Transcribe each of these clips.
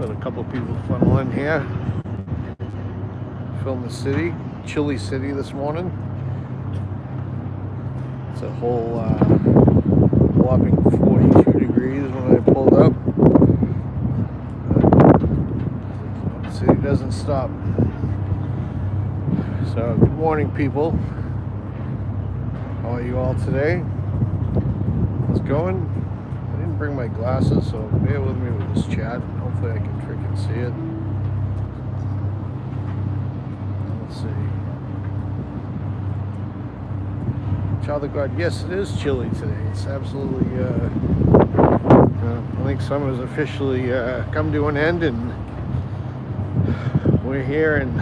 Got a couple of people funneling here. Film the city, chilly city this morning. It's a whole whopping 42 degrees when I pulled up. The city doesn't stop. So good morning, people. How are you all today? How's it going? I didn't bring my glasses, so bear with me with this chat. Hopefully I can freaking see it. Let's see. Child of God, yes, it is chilly today. It's absolutely, I think summer's officially come to an end, and we're here in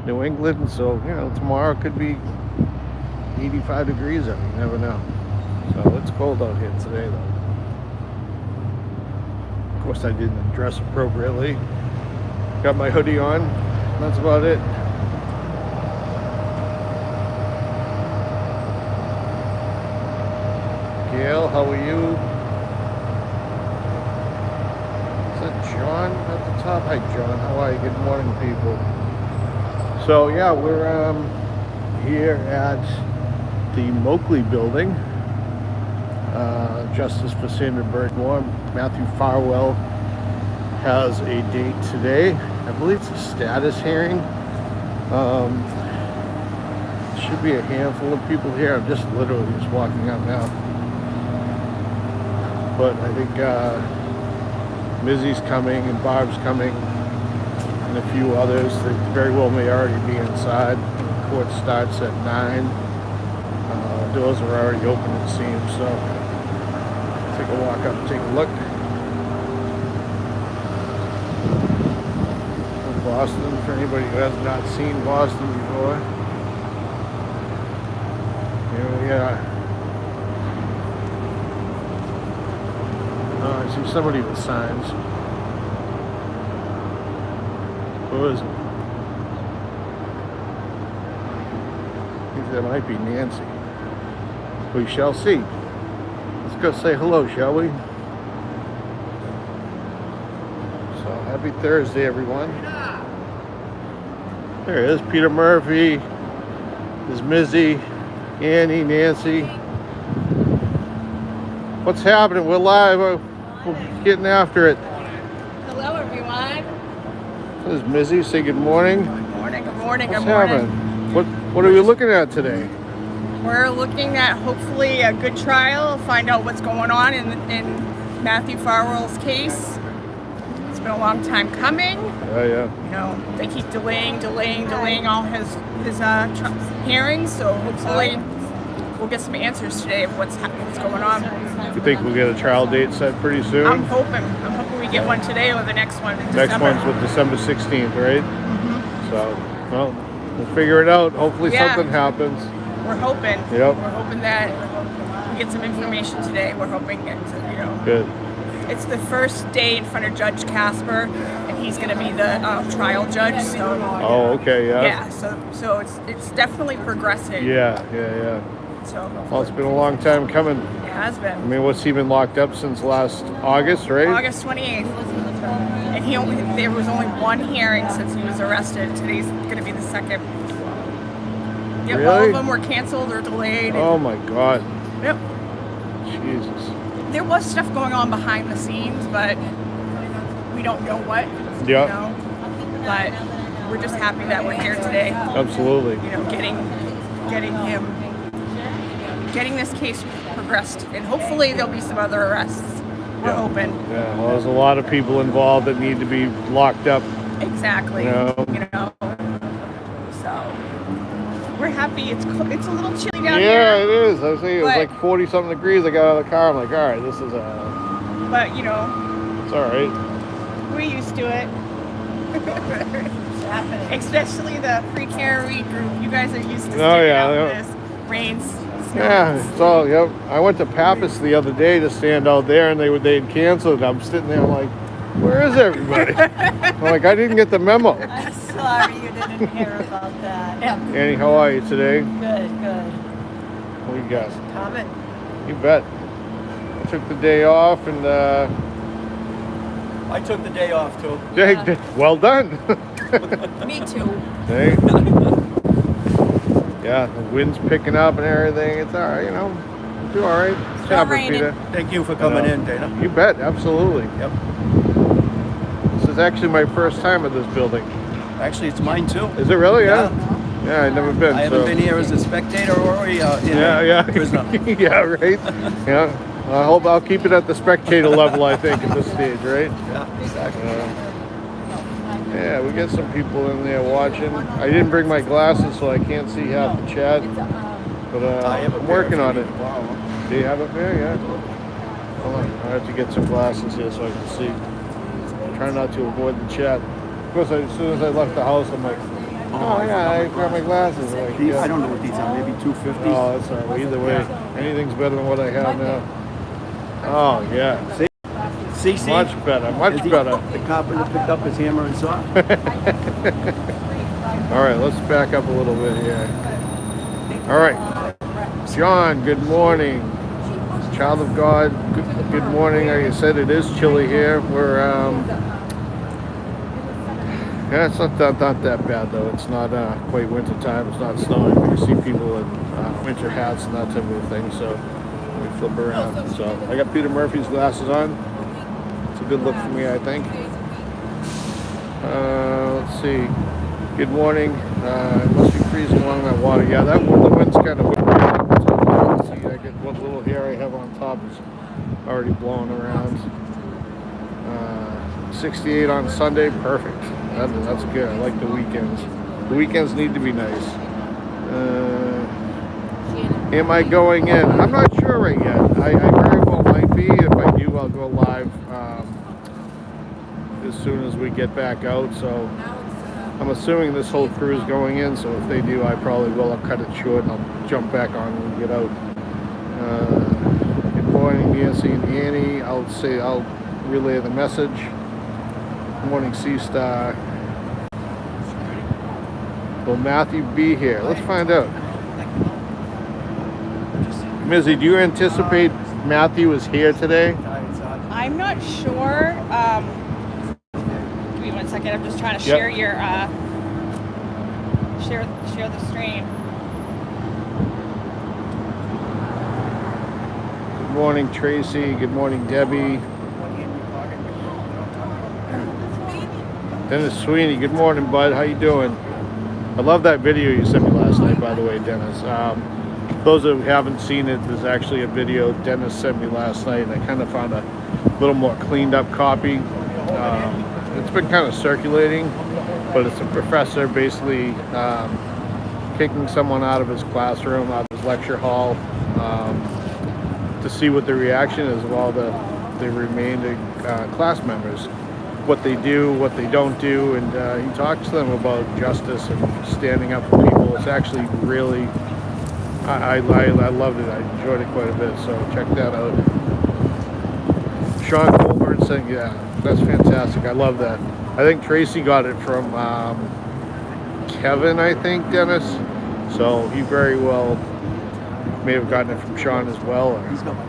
New England, so, tomorrow could be 85 degrees out. You never know. So it's cold out here today, though. Of course, I didn't dress appropriately. Got my hoodie on. That's about it. Gail, how are you? Is that John at the top? Hi, John. How are you? Good morning, people. So, yeah, we're here at the Moakley building. Justice for Sandra Pt.1. Matthew Farwell has a date today. I believe it's a status hearing. Should be a handful of people here. I'm just literally just walking up now. But I think Mizzy's coming and Barb's coming and a few others. They very well may already be inside. Court starts at 9. Doors are already open, it seems, so take a walk up, take a look. Boston, for anybody who has not seen Boston before. Here we are. Oh, I see somebody with signs. Who is it? I think that might be Nancy. We shall see. Let's go say hello, shall we? So, happy Thursday, everyone. There it is. Peter Murphy. There's Mizzy, Annie, Nancy. What's happening? We're live. We're getting after it. Hello, everyone. There's Mizzy. Say good morning. Good morning. Good morning. What's good morning. happening? What are we looking at today? We're looking at hopefully a good trial, find out what's going on in Matthew Farwell's case. It's been a long time coming. Yeah. They keep delaying all his hearings. So hopefully we'll get some answers today of what's going on. You think we'll get a trial date set pretty soon? I'm hoping we get one today or the next one in Next December. one's with December 16th, right? Mm-hmm. So, well, we'll figure it out. Hopefully something happens. We're hoping. Yep. We're hoping that we get some information today. We're hoping it's, Good. It's the first day in front of Judge Casper, and he's going to be the trial judge. So. Oh, okay, yeah. Yeah. So it's definitely progressing. Yeah. So. Well, it's been a long time coming. It has been. I mean, what's he been locked up since last August, right? August 28th. And there was only one hearing since he was arrested. Today's going to be the second. Yep, really? All of them were canceled or delayed. Oh my God. Yep. Jesus. There was stuff going on behind the scenes, but we don't know what. Yeah. But we're just happy that we're here today. Absolutely. Getting this case progressed, and hopefully there'll be some other arrests. We're hoping. Yeah. Well, there's a lot of people involved that need to be locked up. Exactly. So we're happy. It's a little chilly down here. Yeah, it is. I see it was like 40-something degrees. I got out of the car. I'm like, all right, this is But it's all right. We're used to it. Especially the free carry group. You guys are used to sticking out in this rain. Yeah, it's all. Yep. I went to Pappas the other day to stand out there, and they'd canceled. I'm sitting there, I'm like, where is everybody? I'm like, I didn't get the memo. I'm sorry you didn't hear about that. Annie, how are you today? Good. What you got? Coming. You bet. I took the day off and I took the day off too. Yeah. Well done. Me too. Hey. Yeah, the wind's picking up and everything. It's all right, you know. We'll do all right. Good job, raining. Peter. Thank you for coming in, Dana. You bet, absolutely. Yep. This is actually my first time at this building. Actually, it's mine too. Is it really? Yeah. Yeah, I've never been. I haven't been here as a spectator or a prisoner. Yeah, right. Yeah. I hope I'll keep it at the spectator level. I think at this stage, right? Yeah, exactly. Yeah, we got some people in there watching. I didn't bring my glasses, so I can't see half the chat. But I have a I'm pair working on it. Wow. Do you have a pair? Yeah. Hold on. I have to get some glasses here so I can see. Try not to avoid the chat. Of course, as soon as I left the house, I'm like, oh yeah, I got my glasses. Like, These, yeah. I don't know what these are. Maybe 250s. Oh, that's all right. Either way, anything's better than what I have now. Oh yeah. See? CC? Much better. Much better. The carpenter picked up his hammer and saw. All right, let's back up a little bit here. All right, John, good morning. Child of God, good morning. Like I said, it is chilly here. We're, yeah, it's not that bad though. It's not quite winter time. It's not snowing. You see people in winter hats and that type of thing. So let me flip around. So I got Peter Murphy's glasses on. It's a good look for me, I think. Let's see. Good morning. It must be freezing along that water. Yeah, the wind's kind of whipping. See, I get what little hair I have on top is already blowing around. 68 on Sunday, perfect. That's good. I like the weekends. The weekends need to be nice. Am I going in? I'm not sure right yet. I very well might be. If I do, I'll go live as soon as we get back out. So I'm assuming this whole crew is going in. So if they do, I probably will. I'll cut it short and I'll jump back on when we get out. Good morning, Nancy and Annie. I'll relay the message. Good morning, C-Star. Will Matthew be here? Let's find out. Mizzy, do you anticipate Matthew is here today? I'm not sure. Give me 1 second. I'm just trying to share your share the stream. Good morning, Tracy. Good morning, Debbie. Dennis Sweeney. Good morning, bud. How you doing? I love that video you sent me last night, by the way, Dennis. Those who haven't seen it, there's actually a video Dennis sent me last night, and I kind of found a little more cleaned up copy. It's been kind of circulating, but it's a professor basically kicking someone out of his classroom, out of his lecture hall, to see what the reaction is of all the remaining class members, what they do, what they don't do, and he talks to them about justice and standing up for people. It's actually really, I loved it. I enjoyed it quite a bit, so check that out. Sean Colburn saying, yeah, that's fantastic. I love that. I think Tracy got it from Kevin, I think, Dennis. So he very well may have gotten it from Sean as well,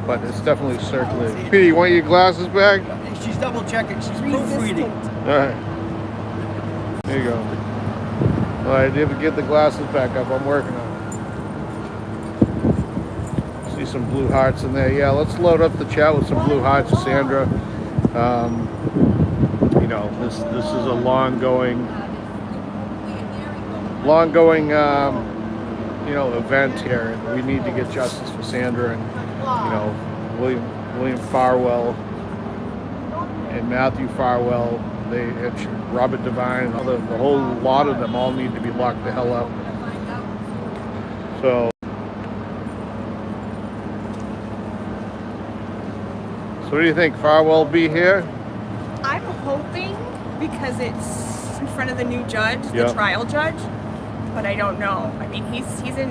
but it's definitely circulating. Peter, you want your glasses back? She's double checking. She's proofreading. All right. There you go. All right, I did get the glasses back up. I'm working on it. See some blue hearts in there. Yeah, let's load up the chat with some blue hearts, Sandra. You know, this is a long-going, you know, event here, and we need to get justice for Sandra and, you know, William Farwell and Matthew Farwell. Robert Devine, and the whole lot of them all need to be locked the hell up. So what do you think? Farwell be here? I'm hoping, because it's in front of the new judge, the trial judge, but I don't know. I mean, he's in.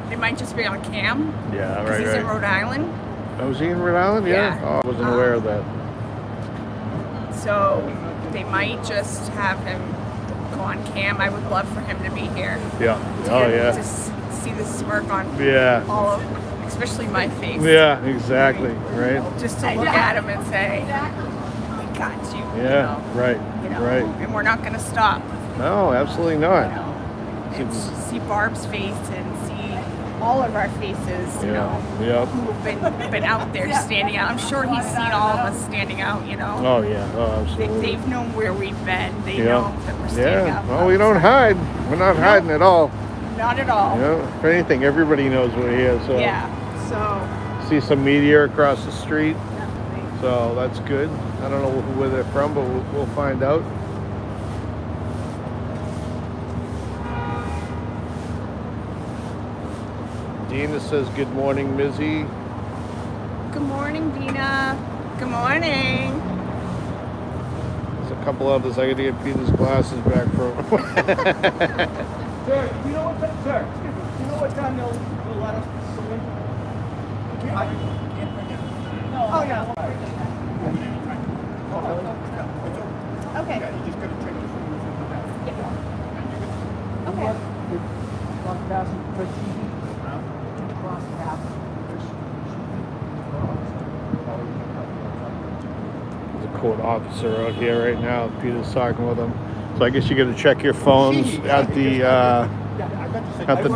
It might just be on cam. Yeah, right. He's in Rhode Island. Oh, was he in Rhode Island? Yeah. Oh, I wasn't aware of that. So they might just have him go on cam. I would love for him to be here. Yeah. Oh, yeah. Just see the smirk on all of, especially my face. Yeah, exactly. Right. Just to look at him and say, got to. Yeah, You know? right, You know, right. and we're not going to stop. No, absolutely not. You know, and see Barb's face and see all of our faces. You know, Yep. who've been out there standing out. I'm sure he's seen all of us standing out. You know. Oh yeah, oh absolutely. They've known where we've been. They know that we're standing out. Well, we don't hide. We're not hiding at all. Not at all. You know, if anything, everybody knows we're here. So Yeah. So. see some meteor across the street. So that's good. I don't know where they're from, but we'll find out. Dina says, good morning, Mizzy. Good morning, Dina. Good morning. There's a couple others. I gotta get Peter's glasses back from. Sir, you know what time, sir, excuse me, you know what time they'll let us go in? Oh, no. Okay. Yeah, you just gotta check the food from the back. Okay. Walk past the TV. Cross path. There's a court officer out here right now. Peter's talking with him. So I guess you got to check your phones at the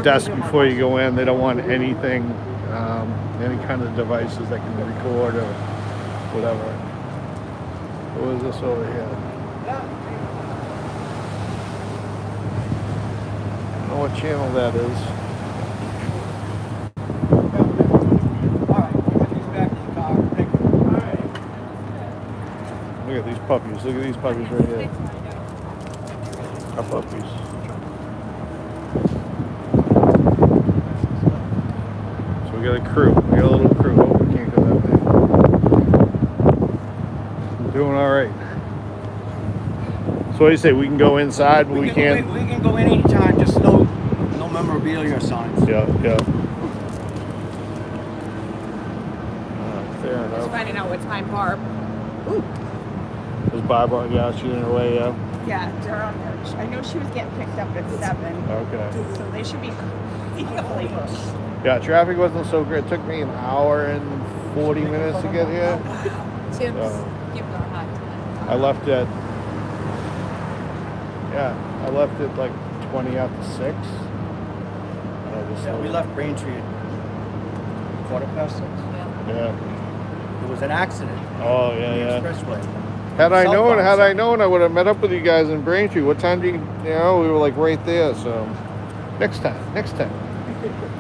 desk before you go in. They don't want anything, any kind of devices that can record or whatever. What is this over here? I don't know what channel that is. Look at these puppies. Look at these puppies right here. Our puppies. So we got a crew. We got a little crew. Oh, we can't go that way. We're doing all right. So what do you say? We can go inside, but we can't. We can go in anytime. Just no memorabilia signs. Yeah. Fair Just enough. finding out what time Barb. Ooh. Is Barbara? Yeah, she's in her way. Yeah. Yeah, they're on there. I know she was getting picked up at 7. Okay. So they should be late. Yeah, traffic wasn't so great. It took me an hour and 40 minutes to get here. Tim's giving her a hard time. I left at like 20 after 6. And I just Yeah, we left Braintree at 6:15. Yeah. It was an accident. Oh on yeah, the yeah. expressway. Had I known, Southbound. I would have met up with you guys in Braintree. What time do you know? We were like right there. So next time.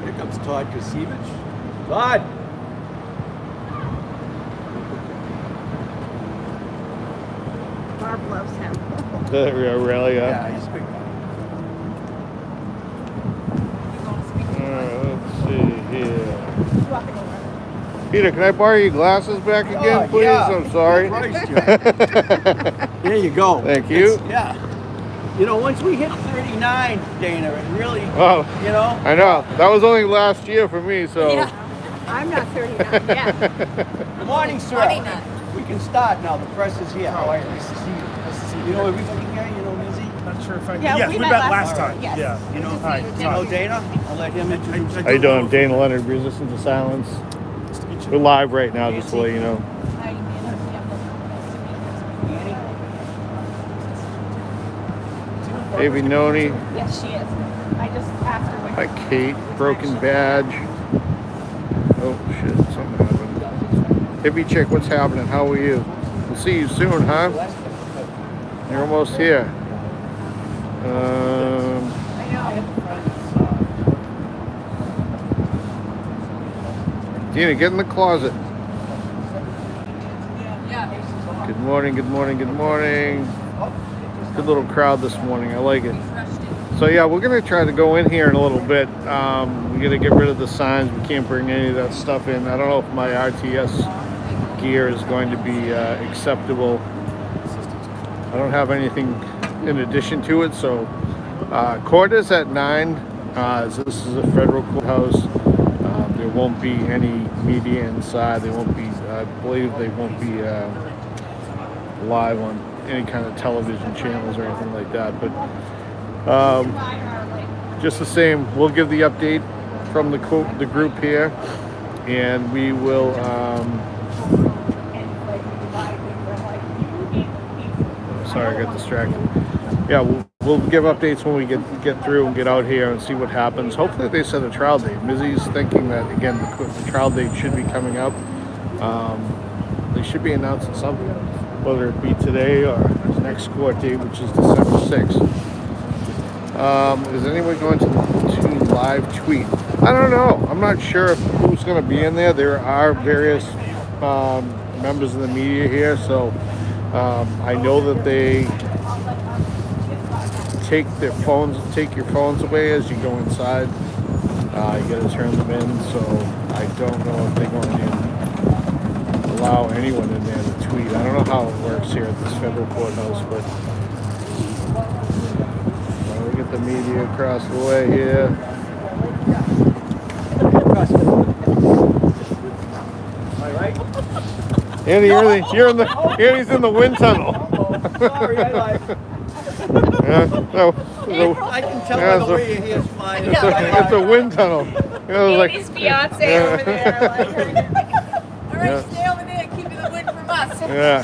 Here comes Todd Kasevich. Todd! Barb loves him. Really? Yeah, he's a big guy. Let's see here. Peter, can I borrow your glasses back again, please? Yeah. I'm sorry. Christ, yeah. There you go. Thank you. Yeah. You know, once we hit 39, Dana, it really, Oh, you know. I know. That was only last year for me, so. Yeah. I'm not 39 yet. Good morning, sir. 29. We can start now. The press is here. How are you? Nice to see you. Nice to see you. You know everybody here? You know Mizzy? Not sure if I Yeah, yes, we we met met last last time. Yes. Yeah. You know, Hi, you know Dana? I'll let him introduce you. How you doing? Dana Leonard, Resistance to Silence. Nice to meet you. We're live right now, just to let you know. Hi, Nina. Davey Noni. Yes, she is. I just asked her when. Hi, Kate. Broken Badge. Oh, shit. Something happened. Hippie Chick, what's happening? How are you? We'll see you soon, huh? You're almost here. I know. Dina, get in the closet. Yeah. Good morning, good morning, good morning. Good little crowd this morning. I like it. So yeah, we're gonna try to go in here in a little bit. We gotta get rid of the signs. We can't bring any of that stuff in. I don't know if my RTS gear is going to be acceptable. I don't have anything in addition to it. So court is at 9. This is a federal courthouse. There won't be any media inside. They won't be. I believe they won't be live on any kind of television channels or anything like that. But just the same, we'll give the update from the group here, and we will sorry, I got distracted. Yeah, we'll give updates when we get through and get out here and see what happens. Hopefully they set a trial date. Mizzy's thinking that, again, the trial date should be coming up. They should be announcing something, whether it be today or next court date, which is December 6th. Is anyone going to live tweet? I don't know. I'm not sure who's going to be in there. There are various members of the media here, so I know that they take your phones away as you go inside. You got to turn them in, so I don't know if they're going to allow anyone in there to tweet. I don't know how it works here at this federal courthouse, but we get the media across the way here. Andy, Andy's in the wind tunnel. Sorry, I like. Yeah, no, I can tell by the way your hair's flying. it's a wind tunnel. Amy's Beyonce over there. All right, stay over there, keeping the wind from us. Yeah.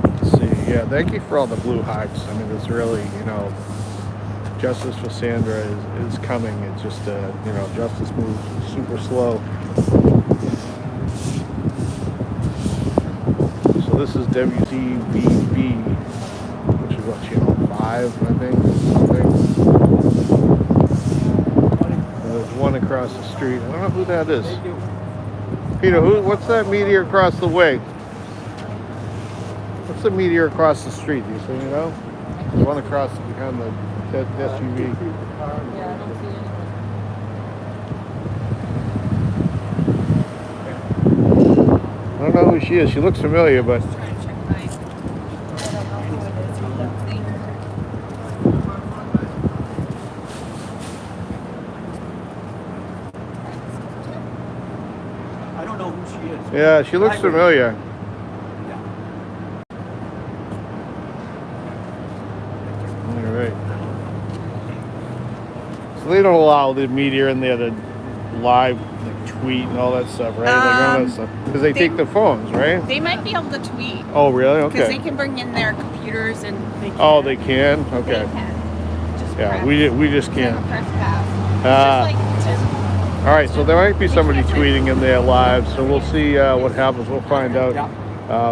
Let's see. Yeah, thank you for all the blue hearts. I mean, it's really, justice for Sandra is coming. It's just, justice moves super slow. So this is WTVB, which is what, channel 5, I think, something. And there's one across the street. I don't know who that is. Peter, what's that meteor across the way? What's the meteor across the street? Do you see, There's one across behind the SUV. Yeah, I don't see anyone. I don't know who she is. She looks familiar, but Trying to check my. I don't know who it is. Hold up, thing. I don't know who she is. yeah, she looks familiar. All right. So they don't allow the media in there to live tweet and all that stuff, right? Because they take the phones, right? They might be able to tweet Oh, really? because they Okay. can bring in their computers and they can. Oh, they can? They Okay. can. Just Yeah, press. we just can't. Press pass. Ah. It's just like All right, so there might be somebody tweeting in there live, so we'll see what happens. We'll find out.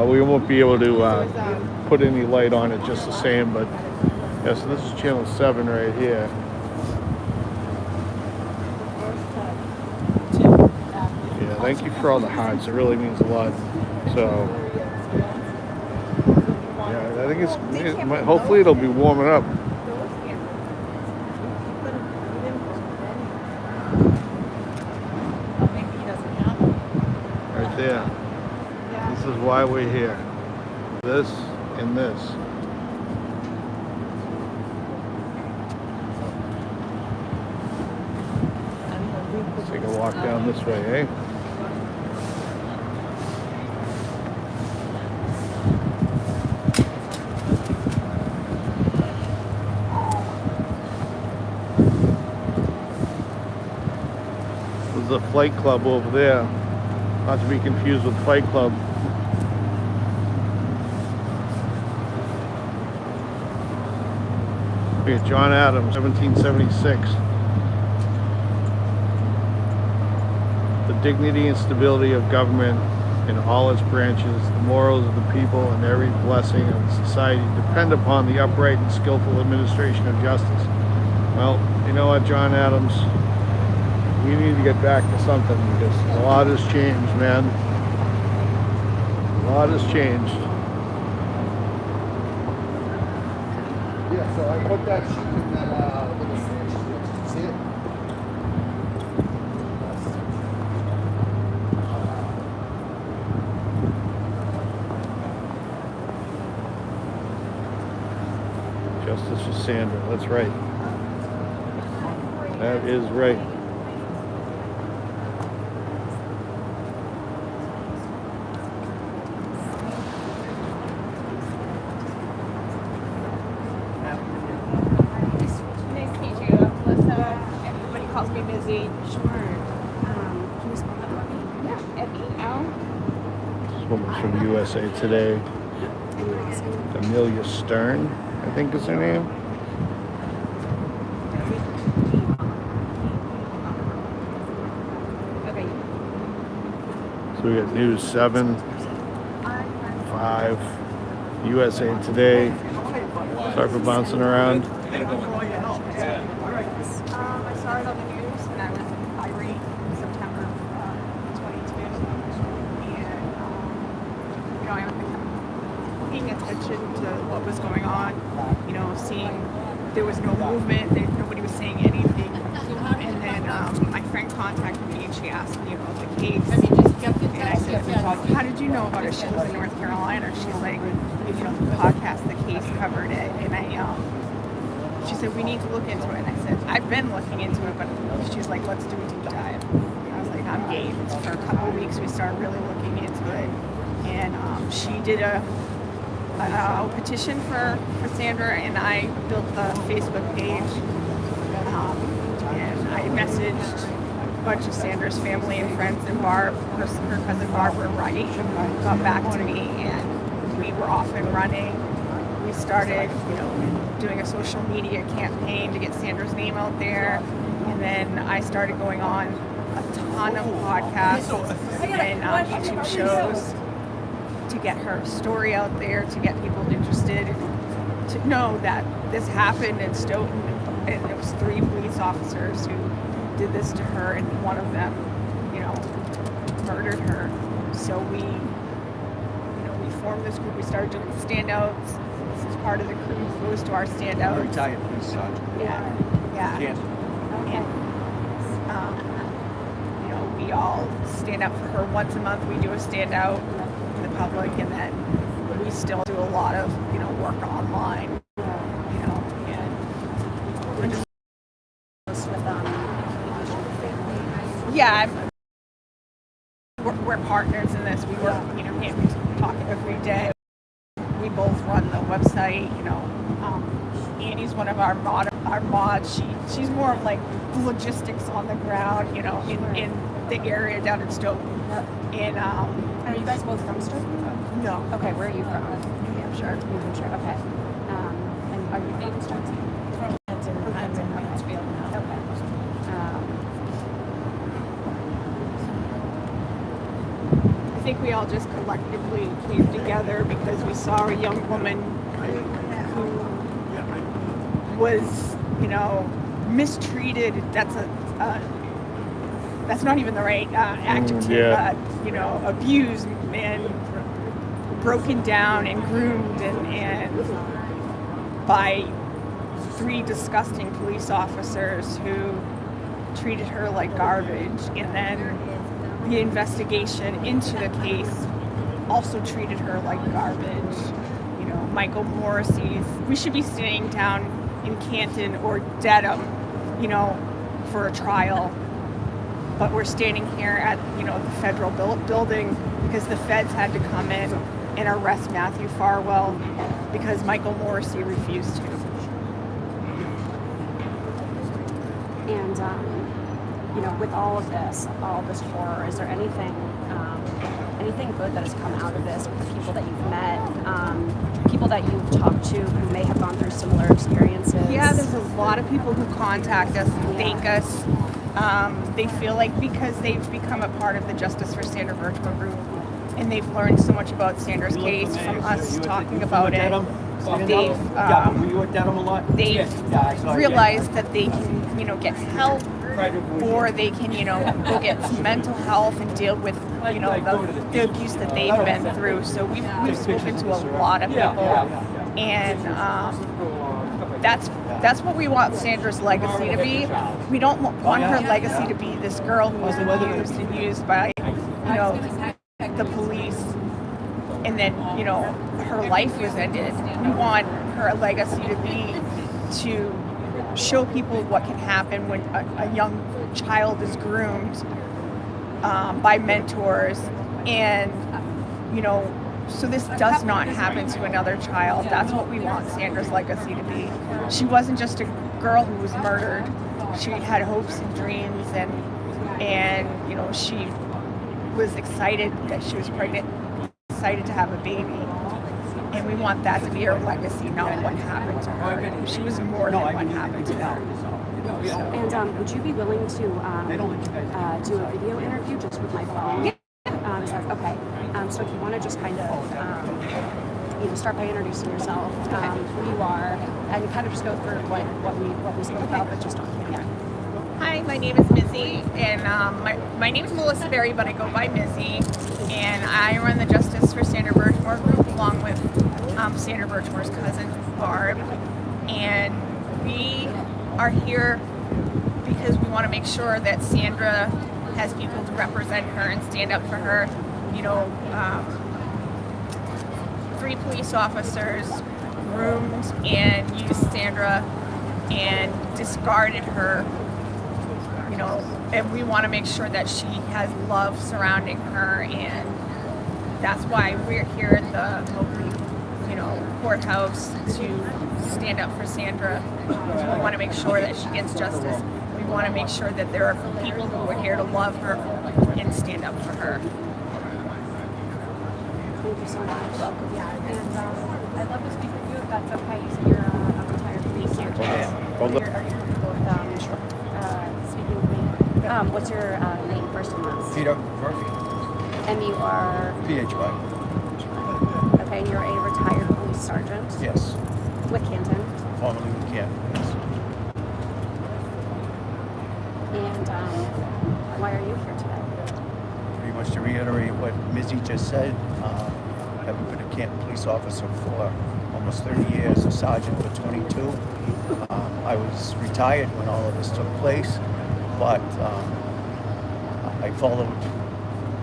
We won't be able to put any light on it just the same, but yeah, so this is channel 7 right here. Yeah, thank you for all the hearts. It really means a lot. So, yeah, I think hopefully it'll be warming up. maybe he doesn't have it. Right there. This is why we're here. This and this. Let's take a walk down this way, eh? There's a Flight Club over there. Not to be confused with Fight Club. Look at John Adams, 1776. The dignity and stability of government in all its branches, the morals of the people, and every blessing of society depend upon the upright and skillful administration of justice. Well, you know what, John Adams? We need to get back to something because a lot has changed, man. A lot has changed. Yeah, so I put that sheet in that little fridge. Did you see it? Justice for Sandra. That's right. That is right. Nice to meet you, Melissa. Everybody calls me Busy. Sure. Can you spell that for me? Yeah, F-E-L. woman's from USA Today. Amelia Stern, I think is her name. So we got News 7, 5, USA Today. Sorry for bouncing around. I saw it on the news and I was irate in September 22. And, I was paying attention to what was going on, seeing there was no movement, nobody was saying anything. And then my friend contacted me and she asked me about the case. And I said, how did you know about it? She was in North Carolina. She's like, the podcast, the case covered it. And she said, we need to look into it. And I said, I've been looking into it, but she's like, let's do a deep dive. And I was like, I'm game. For a couple of weeks, we started really looking into it. And she did a petition for Sandra, and I built the Facebook page. And I messaged a bunch of Sandra's family and friends, and her cousin Barbara Wright got back to me, and we were off and running. We started, doing a social media campaign to get Sandra's name out there, and then I started going on a ton of podcasts and YouTube shows to get her story out there, to get people interested, to know that this happened in Stoughton, and it was 3 police officers who did this to her, and one of them, murdered her. So we formed this group. We started doing standouts. This is part of the crew who goes to our standouts. Retired police sergeant. Yeah. Can't. And we all stand up for her once a month. We do a standout in the public, and then we still do a lot of work online. Yeah, we're partners in this. We work, we talk every day. We both run the website. Annie's one of our mods. She's more of like logistics on the ground. In the area down in Stoughton. And Are you guys both from Stoughton? no, Okay, where are you from? New Hampshire. New Hampshire. Okay. And are you from Stoughton? From Mansfield. Okay. I think we all just collectively came together because we saw a young woman who was, mistreated. That's not even the right adjective. Yeah. Abused and broken down and groomed and by 3 disgusting police officers who treated her like garbage, and then the investigation into the case also treated her like garbage. Michael Morrissey's, we should be staying down in Canton or Dedham, for a trial, but we're standing here at, the federal building because the feds had to come in and arrest Matthew Farwell because Michael Morrissey refused to. And with all this horror, is there anything good that has come out of this? People that you've met, people that you've talked to who may have gone through similar experiences? Yeah, there's a lot of people who contact us and thank us. They feel like because they've become a part of the Justice for Sandra virtual group, and they've learned so much about Sandra's case from us talking about it. They've realized that they can, get help, or they can, go get some mental health and deal with, the abuse that they've been through. So we've spoken to a lot of people, and that's what we want Sandra's legacy to be. We don't want her legacy to be this girl who was abused and used by, the police, and then, her life was ended. We want her legacy to be to show people what can happen when a young child is groomed by mentors, and so this does not happen to another child. That's what we want Sandra's legacy to be. She wasn't just a girl who was murdered. She had hopes and dreams, and she was excited that she was pregnant decided to have a baby. And we want that to be her legacy, not what happened to her. She was more than what happened to her. And would you be willing to do a video interview just with my phone? Okay. So if you want to just kind of start by introducing yourself, who you are, and kind of just go through what we spoke about, but just on camera. Hi, my name is Mizzy, and my name is Melissa Berry, but I go by Mizzy, and I run the Justice for Sandra Birchmore group along with Sandra Birchmore's cousin, Barb, and we are here because we want to make sure that Sandra has people to represent her and stand up for her. You know, 3 police officers groomed and used Sandra and discarded her, you know, and we want to make sure that she has love surrounding her, and that's why we're here at the Moakley, courthouse to stand up for Sandra. We want to make sure that she gets justice. We want to make sure that there are people who are here to love her and stand up for her. Thank you so much. Welcome. Yeah, and I'd love to speak with you if that's okay. You said you're a retired police sergeant. Hold up. Are you comfortable with speaking with me? What's your name, first and last? Peter Murphy, And you are, Pt.1. okay, and you're a retired police sergeant Yes, with Canton. formerly with Ken. Yes. And why are you here today? Pretty much to reiterate what Mizzy just said, having been a Canton police officer for almost 30 years, a sergeant for 22. I was retired when all of this took place, but I followed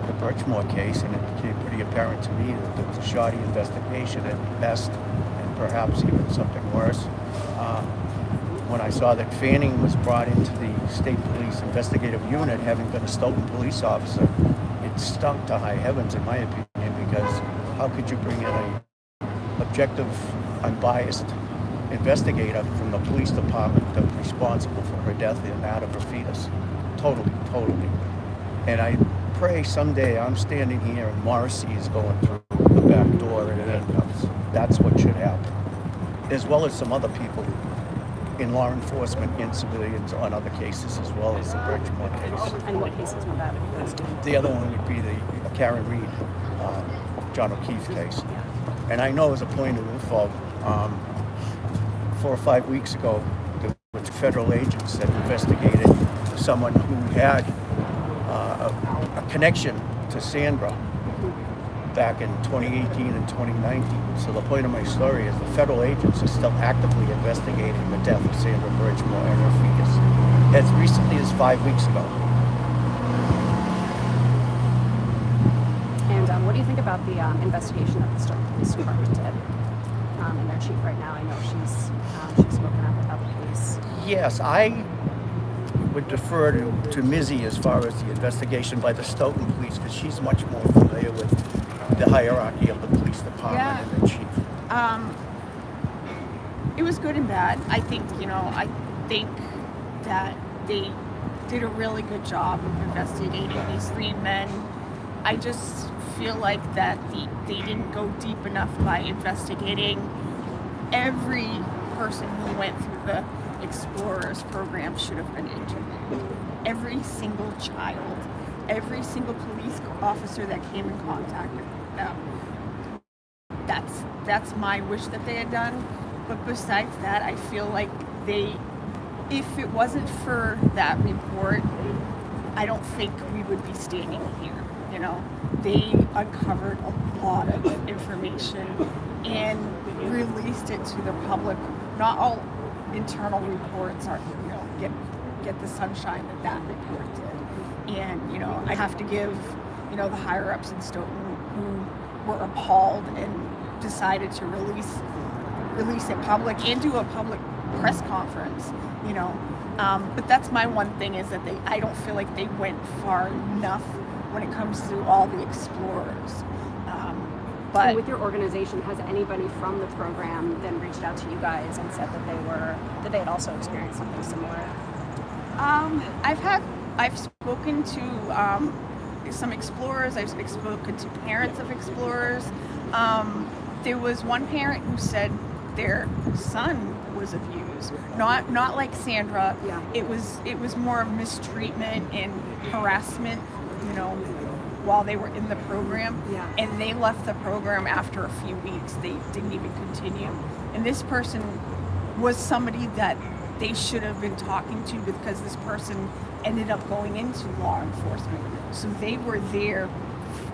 the Birchmore case, and it became pretty apparent to me that there was a shoddy investigation at best, and perhaps even something worse. When I saw that Fanning was brought into the state police investigative unit, having been a Stoughton police officer, it stunk to high heavens, in my opinion, because how could you bring in a objective, unbiased investigator from the police department that was responsible for her death and that of her fetus? Totally. And I pray someday I'm standing here and Morrissey is going through the back door, and that's what should happen, as well as some other people in law enforcement and civilians on other cases, as well as the Birchmore case. And what cases would that be? The other one would be the Karen Reed, John O'Keefe case. And I know, as a point of info, 4 or 5 weeks ago, there were federal agents that investigated someone who had a connection to Sandra back in 2018 and 2019. So the point of my story is the federal agents are still actively investigating the death of Sandra Birchmore and her fetus, as recently as 5 weeks ago. And what do you think about the investigation that the Stoughton Police Department did? And their chief right now, I know she's spoken up about the police. Yes, I would defer to Mizzy as far as the investigation by the Stoughton police, because she's much more familiar with the hierarchy of the police department and the chief. It was good and bad. I think that they did a really good job of investigating these 3 men. I just feel like that they didn't go deep enough by investigating every person who went through the Explorers program should have been interviewed. Every single child, every single police officer that came in contact with them. That's my wish that they had done. But besides that, I feel like if it wasn't for that report, I don't think we would be standing here. They uncovered a lot of information and released it to the public. Not all internal reports are, get the sunshine that report did. And, I have to give, the higher ups in Stoughton who were appalled and decided to release it public and do a public press conference, But that's my one thing, is that I don't feel like they went far enough when it comes to all the explorers. But and with your organization, has anybody from the program then reached out to you guys and said that they had also experienced something similar? I've spoken to some explorers. I've spoken to parents of explorers. There was one parent who said their son was abused. Not like Sandra. Yeah. It was more of mistreatment and harassment, while they were in the program. Yeah. And they left the program after a few weeks. They didn't even continue. And this person was somebody that they should have been talking to, because this person ended up going into law enforcement. So they were there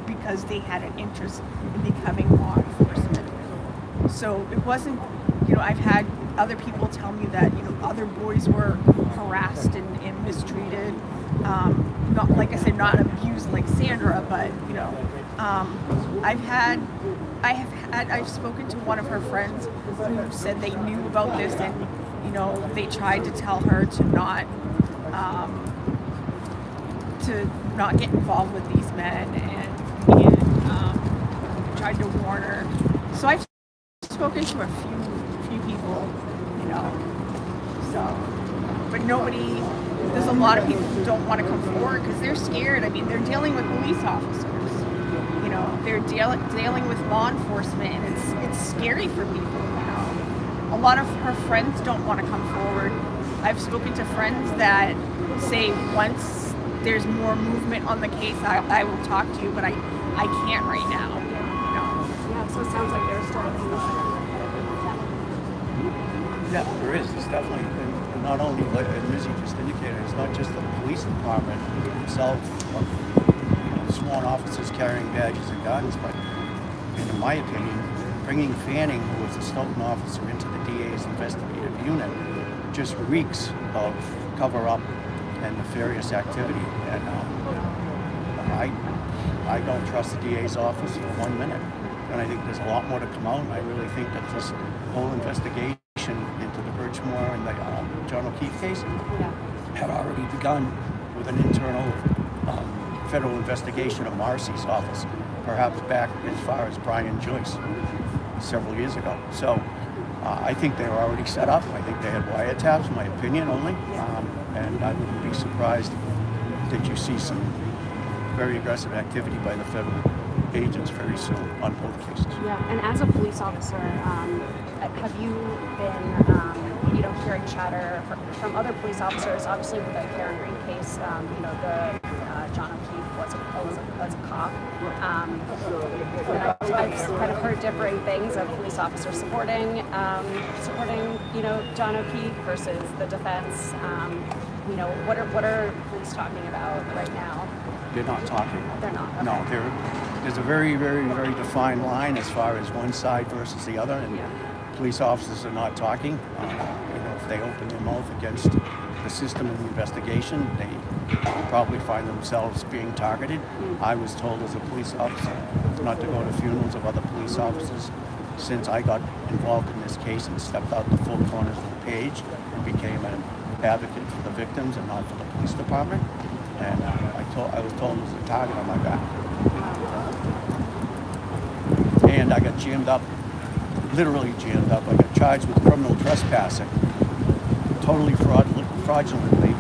because they had an interest in becoming law enforcement. So it wasn't, I've had other people tell me that, other boys were harassed and mistreated. Not, like I said, not abused like Sandra, but, I've spoken to one of her friends who said they knew about this, and, they tried to tell her to not get involved with these men, and tried to warn her. So I've spoken to a few people, but nobody. There's a lot of people who don't want to come forward because they're scared. I mean, they're dealing with police officers. They're dealing with law enforcement, and it's scary for people. A lot of her friends don't want to come forward. I've spoken to friends that say once there's more movement on the case, I will talk to you, but I can't right now. Yeah, so it sounds like there's still things that are Yeah, there is. It's definitely, and not only, like Mizzy just indicated, it's not just the police department itself of sworn officers carrying badges and guns, but in my opinion, bringing Fanning, who was a Stoughton officer, into the DA's investigative unit just reeks of cover-up and nefarious activity. And I don't trust the DA's office for 1 minute. And I think there's a lot more to come out. And I really think that this whole investigation into the Birchmore and the John O'Keefe case had already begun with an internal federal investigation of Marcy's office, perhaps back as far as Brian Joyce several years ago. So I think they were already set up. I think they had wiretaps, in my opinion only. And I wouldn't be surprised that you see some very aggressive activity by the federal agents very soon on both cases. Yeah, and as a police officer, have you been, hearing chatter from other police officers? Obviously, with the Karen Green case, John O'Keefe was a cop. And I've kind of heard differing things of police officers supporting, John O'Keefe versus the defense. What are police talking about right now? They're not talking. They're not. Okay. No, there's a very, very, very defined line as far as one side versus the other, and police officers are not talking. If they open their mouth against the system and the investigation, they probably find themselves being targeted. I was told as a police officer not to go to funerals of other police officers. Since I got involved in this case and stepped out the full corners of the page and became an advocate for the victims and not for the police department, and I was told it was a target on my back. And I got jammed up, literally jammed up. I got charged with criminal trespassing, totally fraudulently,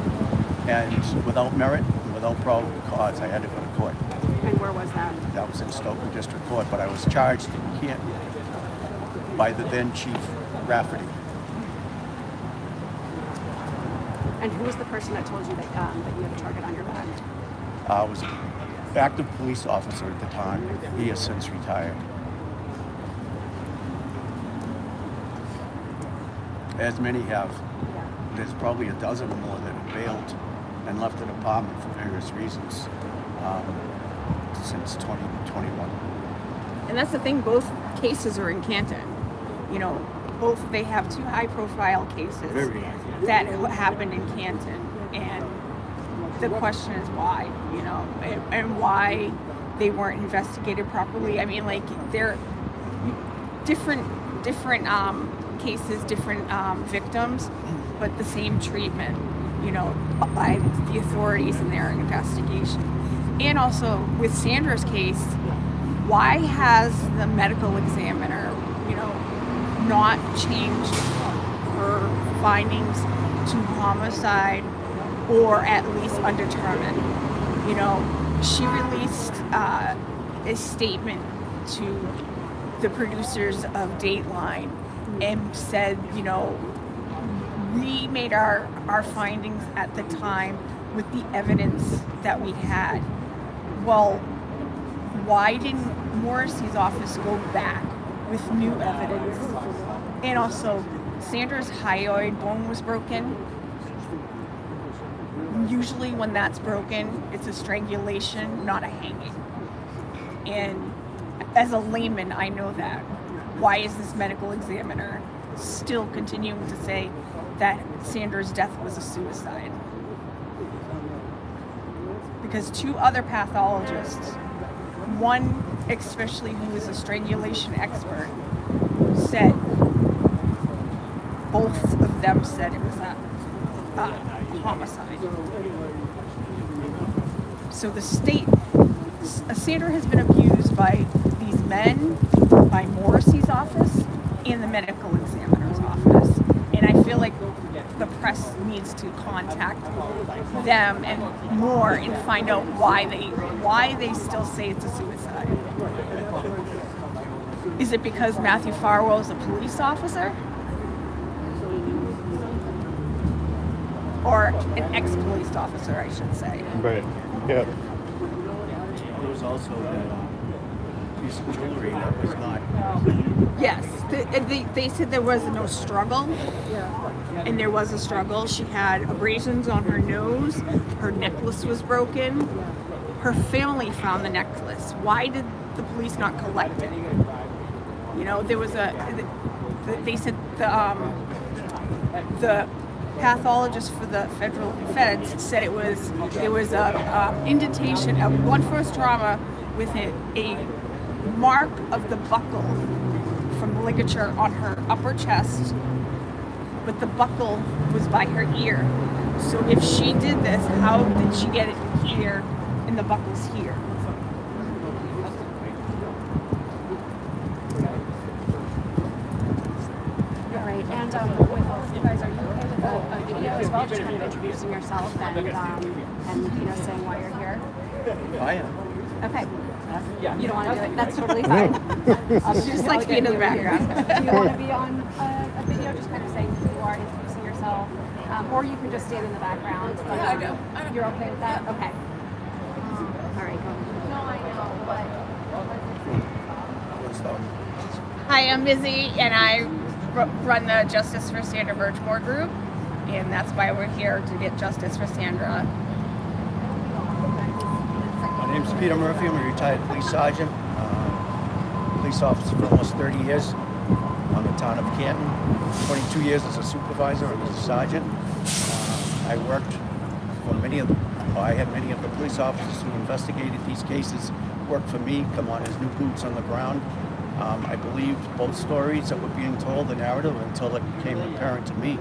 and without merit and without probable cause. I had to go to court. And where was that? That was in Stoughton District Court, but I was charged in Canton by the then Chief Rafferty. And who was the person that told you that you had a target on your back? I was an active police officer at the time. He has since retired. As many have. There's probably a dozen or more that have bailed and left the department for various reasons since 2021. And that's the thing, both cases are in Canton. They have two high-profile cases that happened in Canton, and the question is why, and why they weren't investigated properly. I mean, they're different cases, different victims, but the same treatment, by the authorities in their investigation. And also with Sandra's case, why has the medical examiner, not changed her findings to homicide or at least undetermined? she released a statement to the producers of Dateline and said, you know, we made our findings at the time with the evidence that we had. Well, why didn't Morrissey's office go back with new evidence? And also, Sandra's hyoid bone was broken. Usually when that's broken, it's a strangulation, not a hanging. And as a layman, I know that. Why is this medical examiner still continuing to say that Sandra's death was a suicide? Because 2 other pathologists, one especially who is a strangulation expert, said, both of them said it was a homicide. So the state, Sandra has been abused by these men, by Morrissey's office, and the medical examiner's office. And I feel like the press needs to contact them and more and find out why they still say it's a suicide. Is it because Matthew Farwell is a police officer? Or an ex-police officer, I should say. Right. Yeah. There was also that piece of jewelry that was not. Yes, they said there was no struggle, and there was a struggle. She had abrasions on her nose, her necklace was broken. Her family found the necklace. Why did the police not collect it? You know, there was they said the pathologist for the federal feds said there was a indentation of one force trauma with a mark of the buckle from ligature on her upper chest, but the buckle was by her ear. So if she did this, how did she get it here and the buckle's here? All right, and with you guys, are you okay with a video as well, just kind of introducing yourself and you know, saying why you're here? I am. Okay. You don't want to do it? That's totally fine. Just like to be in the background. Do you want to be on a video, just kind of saying who you are, introducing yourself, or you can just stand in the background? But, Yeah, I know. You're okay with that? Okay. All right, go. No, I know, What's that? Hi, I'm Izzy, and I run the Justice for Sandra Birchmore group, and that's why we're here to get justice for Sandra. My name's Peter Murphy. I'm a retired police sergeant, police officer for almost 30 years on the town of Canton, 22 years as a supervisor and as a sergeant. I worked for I had many of the police officers who investigated these cases work for me, come on as new boots on the ground. I believed both stories that were being told, the narrative, until it became apparent to me,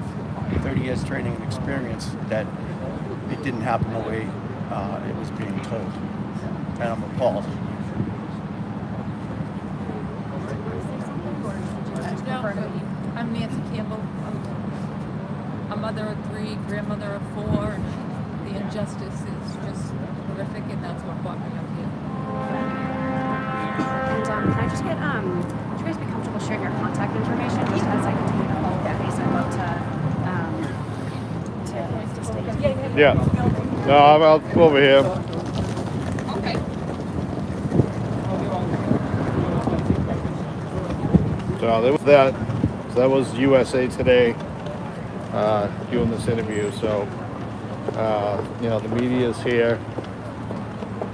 30 years training and experience, that it didn't happen the way it was being told. And I'm appalled. I'm Nancy Campbell. I'm a mother of 3, grandmother of 4. The injustice is just horrific, and that's what brought me up here. And can I just get, would you guys be comfortable sharing your contact information just as I continue to follow the case? I'd love to stay in. Yeah. No, I'll come over here. Okay. So there was that. So that was USA Today doing this interview. So you know, the media is here,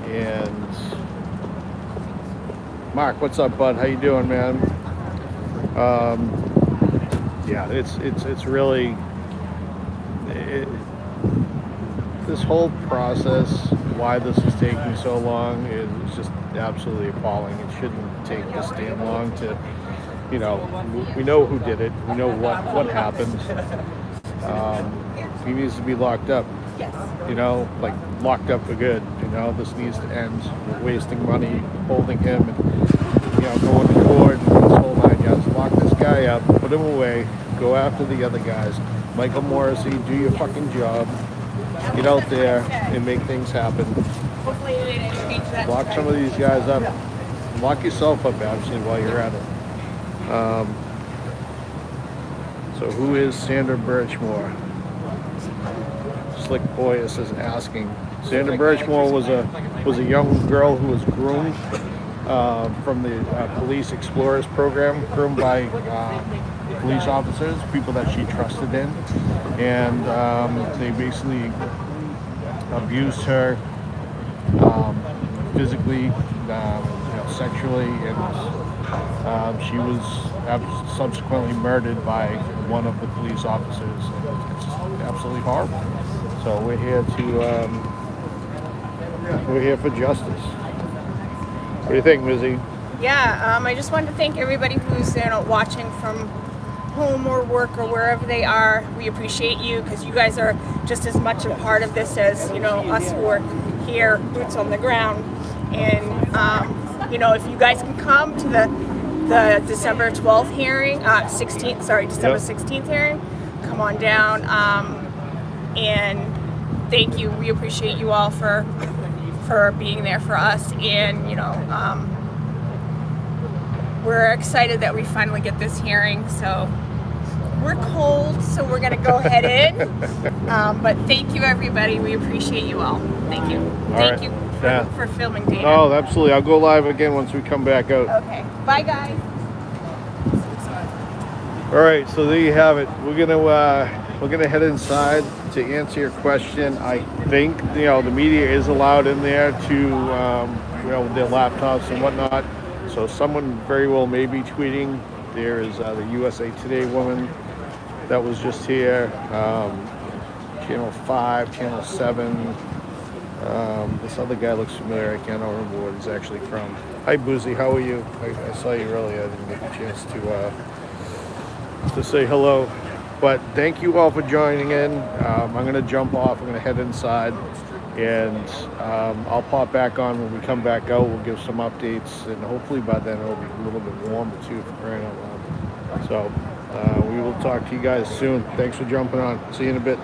and Mark, what's up, bud? How you doing, man? Yeah, it's really this whole process. Why this is taking so long is just absolutely appalling. It shouldn't take this damn long to, you know, we know who did it. We know what happened. He needs to be locked up. You know, like locked up for good. You know, this needs to end. We're wasting money holding him and, you know, going to court and this whole 9 yards. Lock this guy up, put him away, go after the other guys. Michael Morrissey, do your fucking job. Get out there and make things happen. Hopefully they didn't change that. Lock some of these guys up. Lock yourself up, obviously, while you're at it. So who is Sandra Birchmore? Slick Boyus is asking. Sandra Birchmore was a young girl who was groomed from the Police Explorers program, groomed by police officers, people that she trusted in, and they basically abused her physically, sexually, and she was subsequently murdered by one of the police officers. And it's absolutely horrible. So we're here for justice. What do you think, Mizzy? Yeah, I just wanted to thank everybody who's watching from home or work or wherever they are. We appreciate you because you guys are just as much a part of this as us who are here, boots on the ground. And if you guys can come to the December 12th hearing, December 16th hearing, come on down. And thank you. We appreciate you all for being there for us. And we're excited that we finally get this hearing. So we're cold, so we're gonna go head in. But thank you, everybody. We appreciate you all. Thank you. Thank you for filming, Dana. Oh, absolutely. I'll go live again once we come back out. Okay. Bye, guys. All right, so there you have it. We're gonna head inside to answer your question. I think the media is allowed in there to with their laptops and whatnot. So someone very well may be tweeting. There is the USA Today woman that was just here. Channel 5, Channel 7. This other guy looks familiar. I can't remember what he's actually from. Hi, Boozy. How are you? I saw you earlier. I didn't get a chance to say hello. But thank you all for joining in. I'm going to jump off. I'm going to head inside. And I'll pop back on when we come back out. We'll give some updates. And hopefully by then it'll be a little bit warmer too for crying out loud. So we will talk to you guys soon. Thanks for jumping on. See you in a bit.